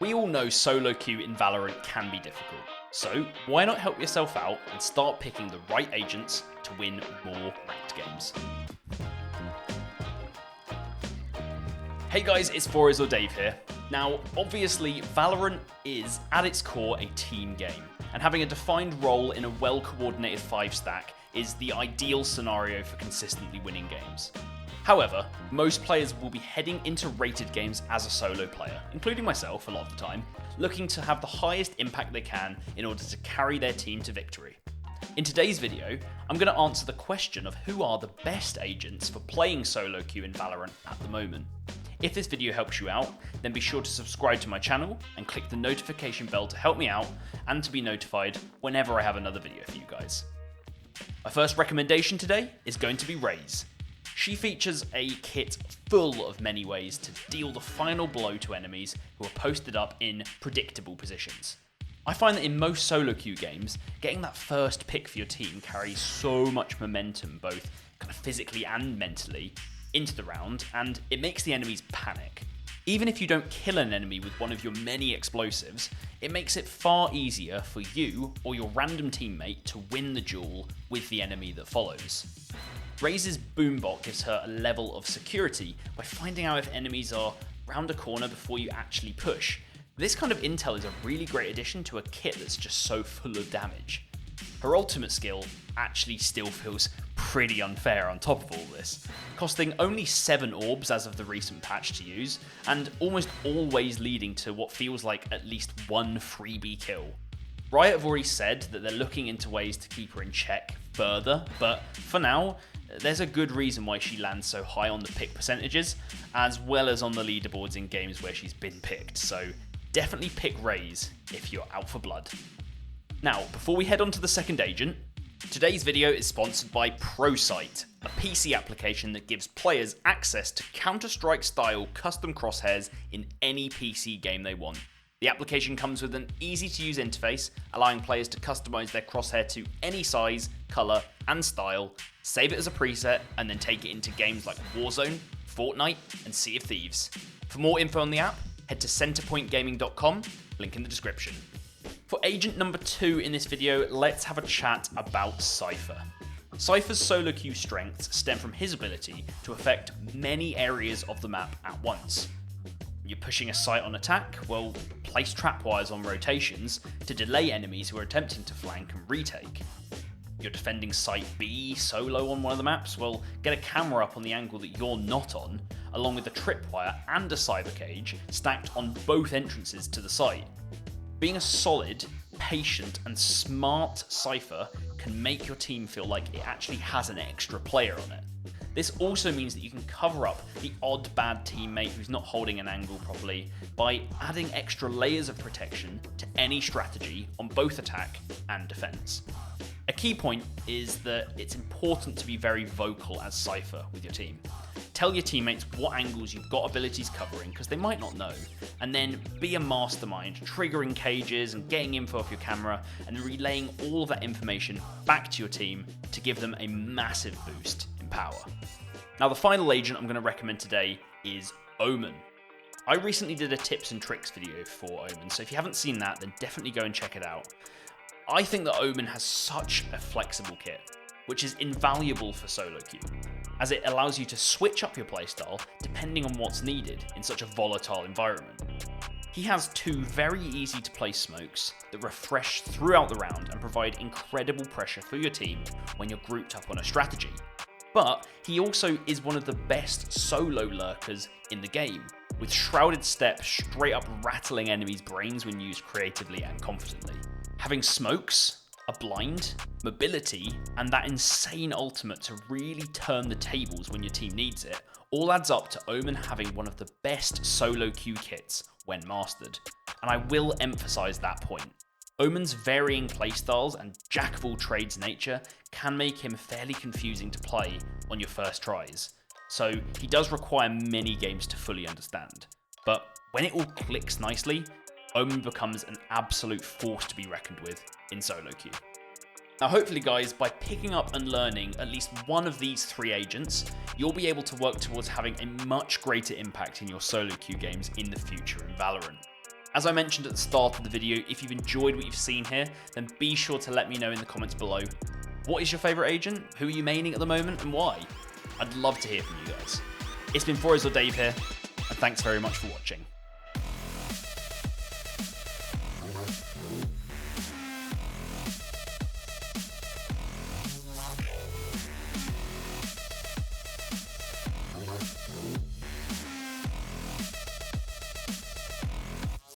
We all know solo queue in Valorant can be difficult, so why not help yourself out and start picking the right agents to win more ranked games. Hey guys, it's FourEyes or Dave here. Now, obviously, Valorant is, at its core, a team game, and having a defined role in a well-coordinated 5-stack is the ideal scenario for consistently winning games. However, most players will be heading into rated games as a solo player, including myself a lot of the time, looking to have the highest impact they can in order to carry their team to victory. In today's video, I'm going to answer the question of who are the best agents for playing solo queue in Valorant at the moment. If this video helps you out, then be sure to subscribe to my channel and click the notification bell to help me out and to be notified whenever I have another video for you guys. My first recommendation today is going to be Raze. She features a kit full of many ways to deal the final blow to enemies who are posted up in predictable positions. I find that in most solo queue games, getting that first pick for your team carries so much momentum, both kind of physically and mentally, into the round, and it makes the enemies panic. Even if you don't kill an enemy with one of your many explosives, it makes it far easier for you or your random teammate to win the duel with the enemy that follows. Raze's boombot gives her a level of security by finding out if enemies are round a corner before you actually push. This kind of intel is a really great addition to a kit that's just so full of damage. Her ultimate skill actually still feels pretty unfair on top of all this, costing only 7 orbs as of the recent patch to use, and almost always leading to what feels like at least one freebie kill. Riot have already said that they're looking into ways to keep her in check further, but for now, there's a good reason why she lands so high on the pick percentages, as well as on the leaderboards in games where she's been picked, so definitely pick Raze if you're out for blood. Now, before we head on to the second agent, today's video is sponsored by ProSight, a PC application that gives players access to Counter-Strike style custom crosshairs in any PC game they want. The application comes with an easy-to-use interface, allowing players to customize their crosshair to any size, color, and style, save it as a preset, and then take it into games like Warzone, Fortnite, and Sea of Thieves. For more info on the app, head to centerpointgaming.com, link in the description. For agent number 2 in this video, let's have a chat about Cypher. Cypher's solo queue strengths stem from his ability to affect many areas of the map at once. You're pushing a site on attack, well, place trapwires on rotations to delay enemies who are attempting to flank and retake. You're defending site B solo on one of the maps, well, get a camera up on the angle that you're not on, along with a tripwire and a cyber cage stacked on both entrances to the site. Being a solid, patient, and smart Cypher can make your team feel like it actually has an extra player on it. This also means that you can cover up the odd bad teammate who's not holding an angle properly by adding extra layers of protection to any strategy on both attack and defense. A key point is that it's important to be very vocal as Cypher with your team. Tell your teammates what angles you've got abilities covering, because they might not know, and then be a mastermind, triggering cages and getting info off your camera and relaying all of that information back to your team to give them a massive boost in power. Now, the final agent I'm going to recommend today is Omen. I recently did a tips and tricks video for Omen, so if you haven't seen that, then definitely go and check it out. I think that Omen has such a flexible kit, which is invaluable for solo queue, as it allows you to switch up your playstyle depending on what's needed in such a volatile environment. He has 2 very easy to place smokes that refresh throughout the round and provide incredible pressure for your team when you're grouped up on a strategy. But he also is one of the best solo lurkers in the game, with Shrouded Step straight up rattling enemies' brains when used creatively and confidently. Having smokes, a blind, mobility, and that insane ultimate to really turn the tables when your team needs it, all adds up to Omen having one of the best solo queue kits when mastered. And I will emphasize that point. Omen's varying playstyles and jack-of-all-trades nature can make him fairly confusing to play on your first tries, so he does require many games to fully understand. But when it all clicks nicely, Omen becomes an absolute force to be reckoned with in solo queue. Now hopefully guys, by picking up and learning at least one of these 3 agents, you'll be able to work towards having a much greater impact in your solo queue games in the future in Valorant. As I mentioned at the start of the video, if you've enjoyed what you've seen here, then be sure to let me know in the comments below. What is your favourite agent? Who are you maining at the moment and why? I'd love to hear from you guys. It's been FourEyes or Dave here, and thanks very much for watching.